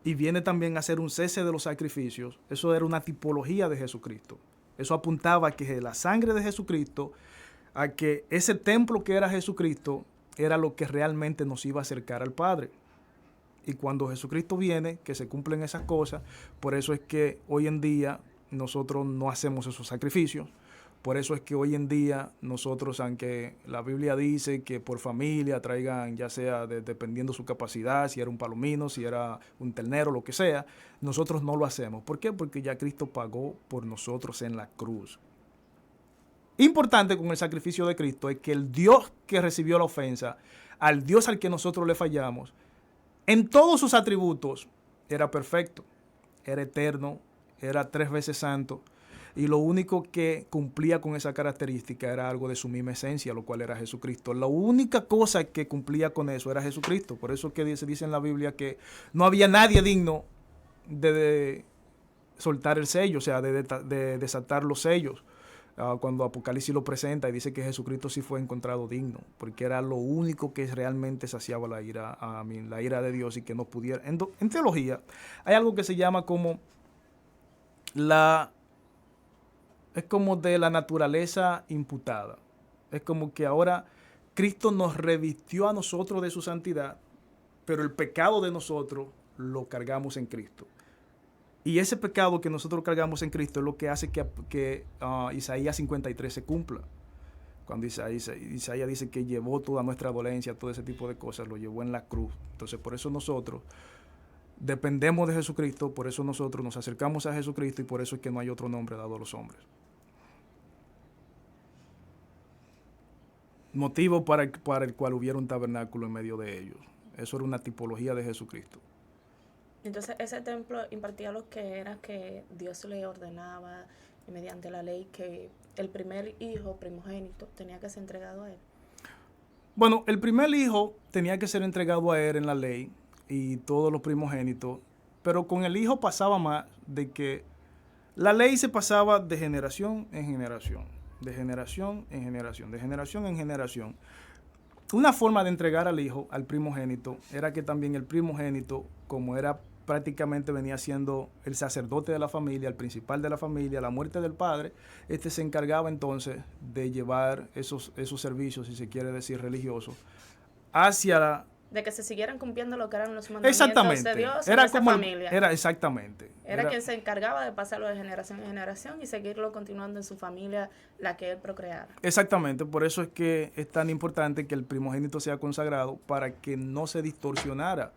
y viene también a hacer un cese de los sacrificios. Eso era una tipología de Jesucristo. Eso apuntaba a que la sangre de Jesucristo, a que ese templo que era Jesucristo, era lo que realmente nos iba a acercar al Padre. Y cuando Jesucristo viene, que se cumplen esas cosas, por eso es que hoy en día nosotros no hacemos esos sacrificios. Por eso es que hoy en día nosotros, aunque la Biblia dice que por familia traigan, ya sea dependiendo su capacidad, si era un palomino, si era un ternero, lo que sea, nosotros no lo hacemos. ¿Por qué? Porque ya Cristo pagó por nosotros en la cruz. Importante con el sacrificio de Cristo es que el Dios que recibió la ofensa, al Dios al que nosotros le fallamos, en todos sus atributos era perfecto, era eterno, era 3 veces santo. Y lo único que cumplía con esa característica era algo de su misma esencia, lo cual era Jesucristo. La única cosa que cumplía con eso era Jesucristo. Por eso es que se dice en la Biblia que no había nadie digno de soltar el sello, o sea, de desatar los sellos. Cuando Apocalipsis lo presenta y dice que Jesucristo sí fue encontrado digno, porque era lo único que realmente saciaba la ira de Dios y que no pudiera. En teología hay algo que se llama como es como de la naturaleza imputada. Es como que ahora Cristo nos revistió a nosotros de su santidad, pero el pecado de nosotros lo cargamos en Cristo. Y ese pecado que nosotros cargamos en Cristo es lo que hace que Isaías 53 se cumpla. Cuando Isaías dice que llevó toda nuestra dolencia, todo ese tipo de cosas, lo llevó en la cruz. Entonces, por eso nosotros dependemos de Jesucristo, por eso nosotros nos acercamos a Jesucristo y por eso es que no hay otro nombre dado a los hombres. Motivo para el cual hubiera un tabernáculo en medio de ellos. Eso era una tipología de Jesucristo. Entonces ese templo impartía lo que era que Dios le ordenaba mediante la ley que el primer hijo primogénito tenía que ser entregado a él. Bueno, el primer hijo tenía que ser entregado a él en la ley y todos los primogénitos, pero con el hijo pasaba más de que La ley se pasaba de generación en generación, de generación en generación, de generación en generación. Una forma de entregar al hijo, al primogénito, era que también el primogénito, como era prácticamente venía siendo el sacerdote de la familia, el principal de la familia, la muerte del padre, se encargaba entonces de llevar esos servicios, si se quiere decir religiosos, hacia de que se siguieran cumpliendo lo que eran los mandamientos de Dios en esa familia. Era exactamente. Era quien se encargaba de pasarlo de generación en generación y seguirlo continuando en su familia, la que él procreara. Exactamente, por eso es que es tan importante que el primogénito sea consagrado, para que no se distorsionara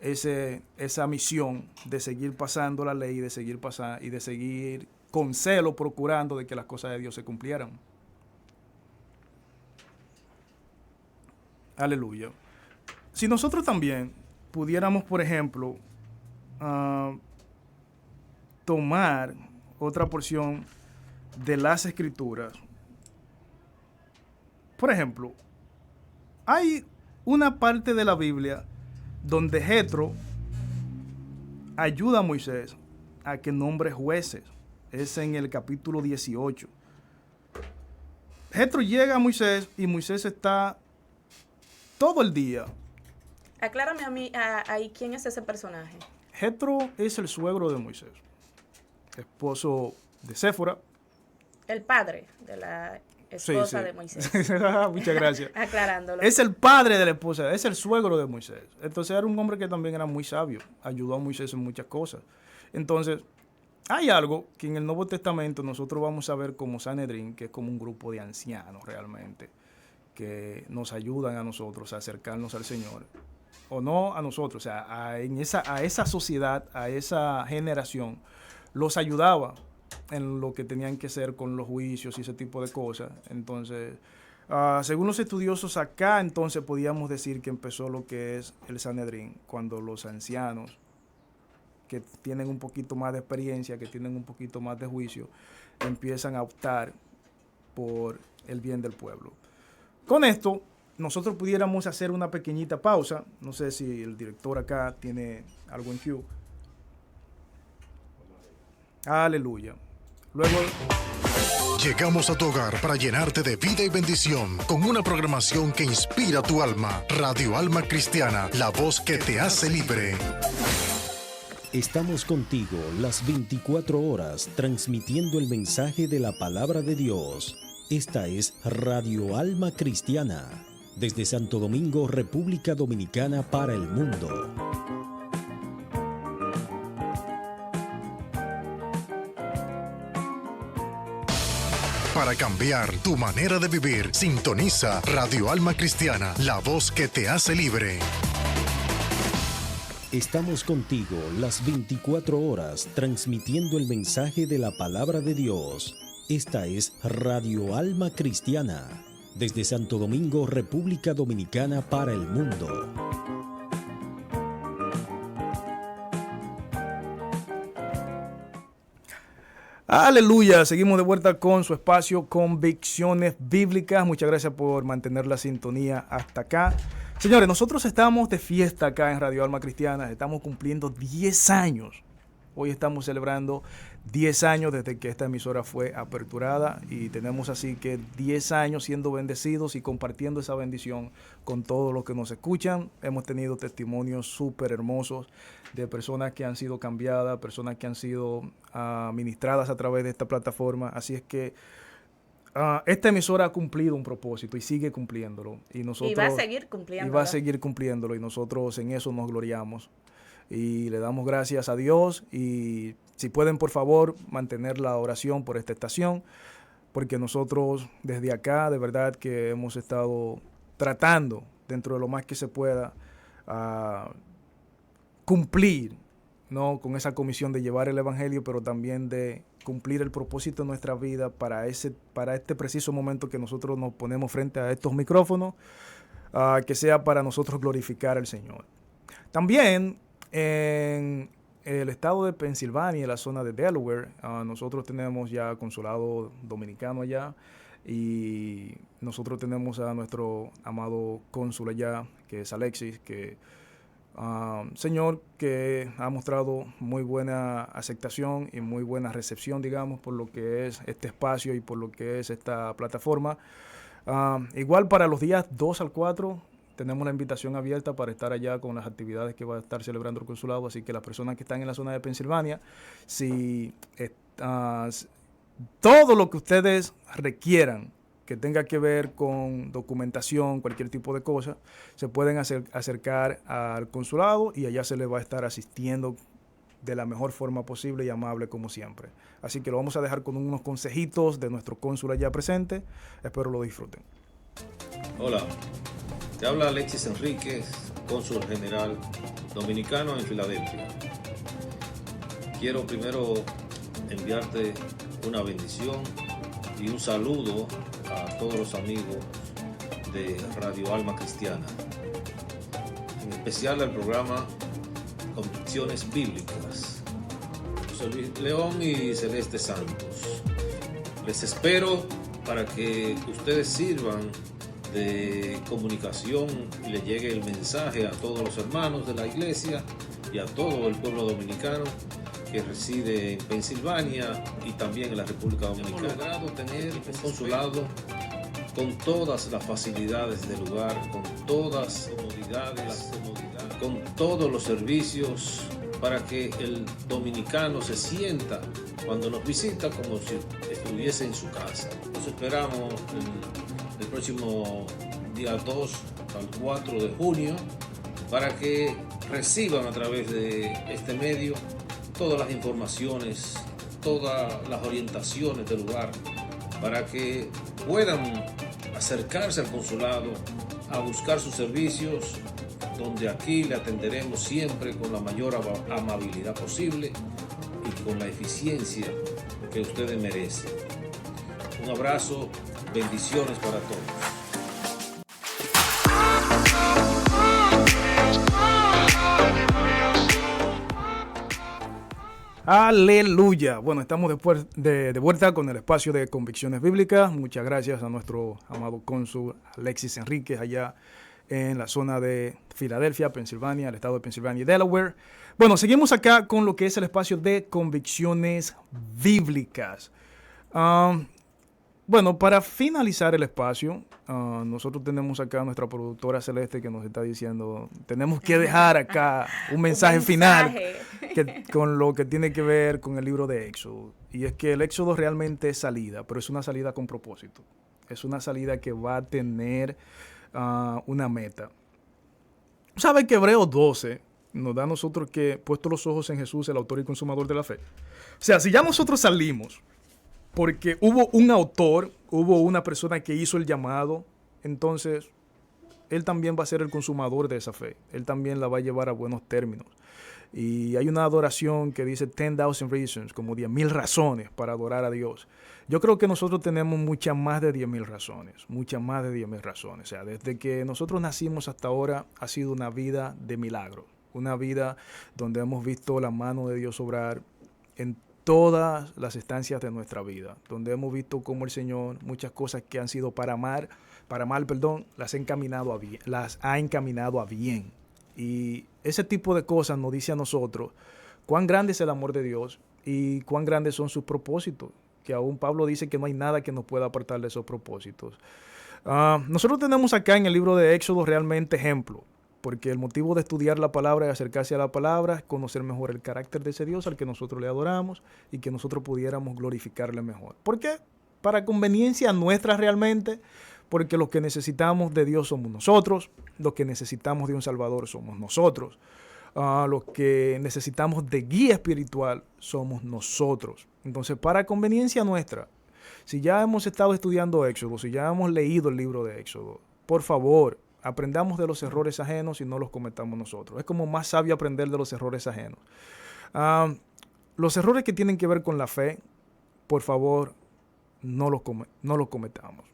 esa misión de seguir pasando la ley, de seguir pasando y de seguir con celo procurando de que las cosas de Dios se cumplieran. Aleluya. Si nosotros también pudiéramos, por ejemplo, tomar otra porción de las Escrituras. Por ejemplo, hay una parte de la Biblia donde Jetro ayuda a Moisés a que nombre jueces. Es en el capítulo 18. Jetro llega a Moisés y Moisés está todo el día. Aclárame a mí, ahí, ¿quién es ese personaje? Jetro es el suegro de Moisés, esposo de Séfora. El padre de la esposa de Moisés. Muchas gracias. Aclarándolo. Es el padre de la esposa, es el suegro de Moisés. Entonces era un hombre que también era muy sabio, ayudó a Moisés en muchas cosas. Entonces, hay algo que en el Nuevo Testamento nosotros vamos a ver como Sanedrín, que es como un grupo de ancianos realmente, que nos ayudan a nosotros a acercarnos al Señor. O no a nosotros, o sea, a esa sociedad, a esa generación, los ayudaba en lo que tenían que hacer con los juicios y ese tipo de cosas. Entonces, según los estudiosos acá, entonces podíamos decir que empezó lo que es el Sanedrín, cuando los ancianos, que tienen un poquito más de experiencia, que tienen un poquito más de juicio, empiezan a optar por el bien del pueblo. Con esto, nosotros pudiéramos hacer una pequeñita pausa. No sé si el director acá tiene algo en cue. Aleluya. Luego llegamos a tu hogar para llenarte de vida y bendición con una programación que inspira tu alma. Radio Alma Cristiana, la voz que te hace libre. Estamos contigo las 24 horas transmitiendo el mensaje de la palabra de Dios. Esta es Radio Alma Cristiana, desde Santo Domingo, República Dominicana, para el mundo. Para cambiar tu manera de vivir, sintoniza Radio Alma Cristiana, la voz que te hace libre. Estamos contigo las 24 horas transmitiendo el mensaje de la palabra de Dios. Esta es Radio Alma Cristiana, desde Santo Domingo, República Dominicana, para el mundo. aleluya, seguimos de vuelta con su espacio Convicciones Bíblicas. Muchas gracias por mantener la sintonía hasta acá. Señores, nosotros estamos de fiesta acá en Radio Alma Cristiana, estamos cumpliendo 10 años. Hoy estamos celebrando 10 años desde que esta emisora fue aperturada y tenemos así que 10 años siendo bendecidos y compartiendo esa bendición con todos los que nos escuchan. Hemos tenido testimonios súper hermosos de personas que han sido cambiadas, personas que han sido ministradas a través de esta plataforma. Así es que esta emisora ha cumplido un propósito y sigue cumpliéndolo. Y va a seguir cumpliéndolo. Y va a seguir cumpliéndolo y nosotros en eso nos gloriamos. Y le damos gracias a Dios y si pueden por favor mantener la oración por esta estación, porque nosotros desde acá de verdad que hemos estado tratando dentro de lo más que se pueda cumplir, ¿no?, con esa comisión de llevar el evangelio, pero también de cumplir el propósito de nuestra vida para este preciso momento que nosotros nos ponemos frente a estos micrófonos, que sea para nosotros glorificar al Señor. También en el estado de Pensilvania, en la zona de Delaware, nosotros tenemos ya consulado dominicano allá y nosotros tenemos a nuestro amado cónsul allá, que es Alexis, que Señor, que ha mostrado muy buena aceptación y muy buena recepción, digamos, por lo que es este espacio y por lo que es esta plataforma. Igual para los días 2 al 4 tenemos la invitación abierta para estar allá con las actividades que va a estar celebrando el consulado, así que las personas que están en la zona de Pensilvania, si todo lo que ustedes requieran que tenga que ver con documentación, cualquier tipo de cosa, se pueden acercar al consulado y allá se les va a estar asistiendo de la mejor forma posible y amable como siempre. Así que lo vamos a dejar con unos consejitos de nuestro cónsul allá presente. Espero lo disfruten. Hola, te habla Alexis Enríquez, cónsul general dominicano en Filadelfia. Quiero primero enviarte una bendición y un saludo a todos los amigos de Radio Alma Cristiana, en especial al programa Convicciones Bíblicas, José Luis León y Celeste Santos. Les espero para que ustedes sirvan de comunicación y le llegue el mensaje a todos los hermanos de la iglesia y a todo el pueblo dominicano que reside en Pensilvania y también en la República Dominicana. Hemos logrado tener un consulado con todas las facilidades del lugar, con todas las comodidades, con todos los servicios para que el dominicano se sienta cuando nos visita como si estuviese en su casa. Nos esperamos el próximo día 2 al 4 de junio para que reciban a través de este medio todas las informaciones, todas las orientaciones del lugar, para que puedan acercarse al consulado a buscar sus servicios, donde aquí le atenderemos siempre con la mayor amabilidad posible y con la eficiencia que ustedes merecen. Un abrazo, bendiciones para todos. Aleluya. Bueno, estamos después de vuelta con el espacio de Convicciones Bíblicas. Muchas gracias a nuestro amado cónsul Alexis Enríquez allá en la zona de Filadelfia, Pensilvania, el estado de Pensilvania y Delaware. Bueno, seguimos acá con lo que es el espacio de Convicciones Bíblicas. Bueno, para finalizar el espacio, nosotros tenemos acá a nuestra productora Celeste que nos está diciendo, tenemos que dejar acá un mensaje final con lo que tiene que ver con el libro de Éxodo. Y es que el Éxodo realmente es salida, pero es una salida con propósito. Es una salida que va a tener una meta. ¿Sabe que Hebreos 12 nos da a nosotros que, puesto los ojos en Jesús, el autor y consumador de la fe? O sea, si ya nosotros salimos porque hubo un autor, hubo una persona que hizo el llamado, entonces él también va a ser el consumador de esa fe. Él también la va a llevar a buenos términos. Y hay una adoración que dice 10,000 reasons, como 10,000 razones para adorar a Dios. Yo creo que nosotros tenemos muchas más de 10,000 razones, muchas más de 10,000 razones. O sea, desde que nosotros nacimos hasta ahora ha sido una vida de milagro, una vida donde hemos visto la mano de Dios obrar en todas las estancias de nuestra vida, donde hemos visto cómo el Señor, muchas cosas que han sido para mal, las ha encaminado a bien. Y ese tipo de cosas nos dice a nosotros cuán grande es el amor de Dios y cuán grandes son sus propósitos, que aún Pablo dice que no hay nada que nos pueda apartar de esos propósitos. Nosotros tenemos acá en el libro de Éxodo realmente ejemplo, porque el motivo de estudiar la palabra y acercarse a la palabra es conocer mejor el carácter de ese Dios al que nosotros le adoramos y que nosotros pudiéramos glorificarle mejor. ¿Por qué? Para conveniencia nuestra realmente, porque los que necesitamos de Dios somos nosotros, los que necesitamos de un Salvador somos nosotros, los que necesitamos de guía espiritual somos nosotros. Entonces, para conveniencia nuestra, si ya hemos estado estudiando Éxodo, si ya hemos leído el libro de Éxodo, por favor, aprendamos de los errores ajenos y no los cometamos nosotros. Es como más sabio aprender de los errores ajenos. Los errores que tienen que ver con la fe, por favor, no los cometamos.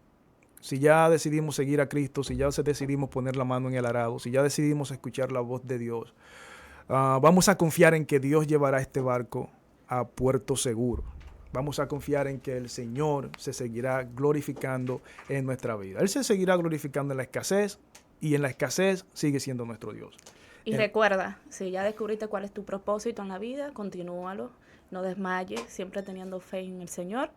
Si ya decidimos seguir a Cristo, si ya decidimos poner la mano en el arado, si ya decidimos escuchar la voz de Dios, vamos a confiar en que Dios llevará este barco a puerto seguro. Vamos a confiar en que el Señor se seguirá glorificando en nuestra vida. Él se seguirá glorificando en la escasez y en la escasez sigue siendo nuestro Dios. Y recuerda, si ya descubriste cuál es tu propósito en la vida, continúalo, no desmayes, siempre teniendo fe en el Señor,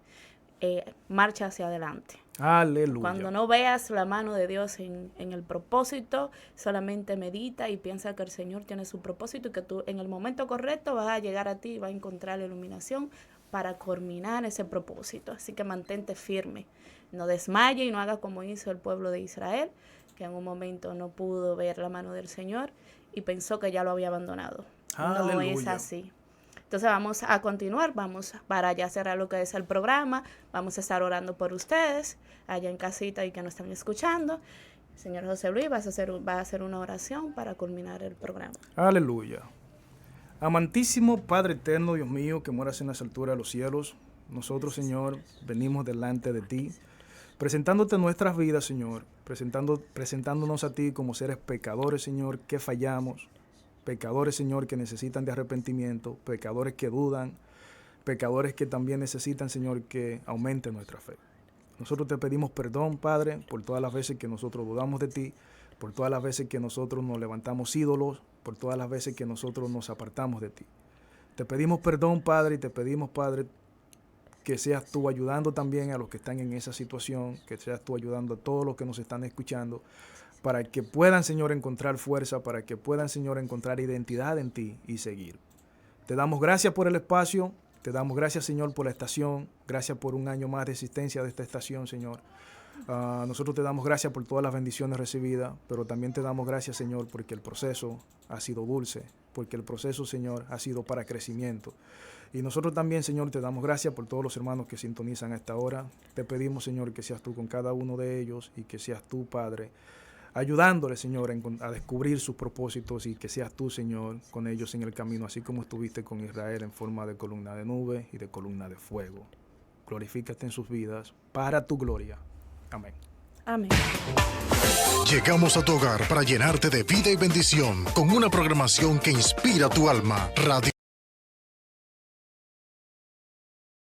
marcha hacia adelante. Aleluya. Cuando no veas la mano de Dios en el propósito, solamente medita y piensa que el Señor tiene su propósito y que tú en el momento correcto vas a llegar a ti y vas a encontrar la iluminación para culminar ese propósito. Así que mantente firme, no desmaye y no haga como hizo el pueblo de Israel, que en un momento no pudo ver la mano del Señor y pensó que ya lo había abandonado. Aleluya. No es así. Entonces vamos a continuar, vamos para ya cerrar lo que es el programa, vamos a estar orando por ustedes allá en casita y que nos están escuchando. Señor José Luis, va a hacer una oración para culminar el programa. Aleluya. Amantísimo Padre eterno, Dios mío, que moras en las alturas de los cielos, nosotros, Señor, venimos delante de ti, presentándote nuestras vidas, Señor, presentándonos a ti como seres pecadores, Señor, que fallamos, pecadores, Señor, que necesitan de arrepentimiento, pecadores que dudan, pecadores que también necesitan, Señor, que aumente nuestra fe. Nosotros te pedimos perdón, Padre, por todas las veces que nosotros dudamos de ti, por todas las veces que nosotros nos levantamos ídolos, por todas las veces que nosotros nos apartamos de ti. Te pedimos perdón, Padre, y te pedimos, Padre, que seas tú ayudando también a los que están en esa situación, que seas tú ayudando a todos los que nos están escuchando, para que puedan, Señor, encontrar fuerza, para que puedan, Señor, encontrar identidad en ti y seguir. Te damos gracias por el espacio, te damos gracias, Señor, por la estación, gracias por un año más de existencia de esta estación, Señor. Nosotros te damos gracias por todas las bendiciones recibidas, pero también te damos gracias, Señor, porque el proceso ha sido dulce, porque el proceso, Señor, ha sido para crecimiento. Y nosotros también, Señor, te damos gracias por todos los hermanos que sintonizan a esta hora. Te pedimos, Señor, que seas tú con cada uno de ellos y que seas tú, Padre, ayudándole, Señor, a descubrir sus propósitos y que seas tú, Señor, con ellos en el camino, así como estuviste con Israel en forma de columna de nube y de columna de fuego. Glorifícate en sus vidas para tu gloria. Amén. Amén. Llegamos a tu hogar para llenarte de vida y bendición con una programación que inspira tu alma. Radio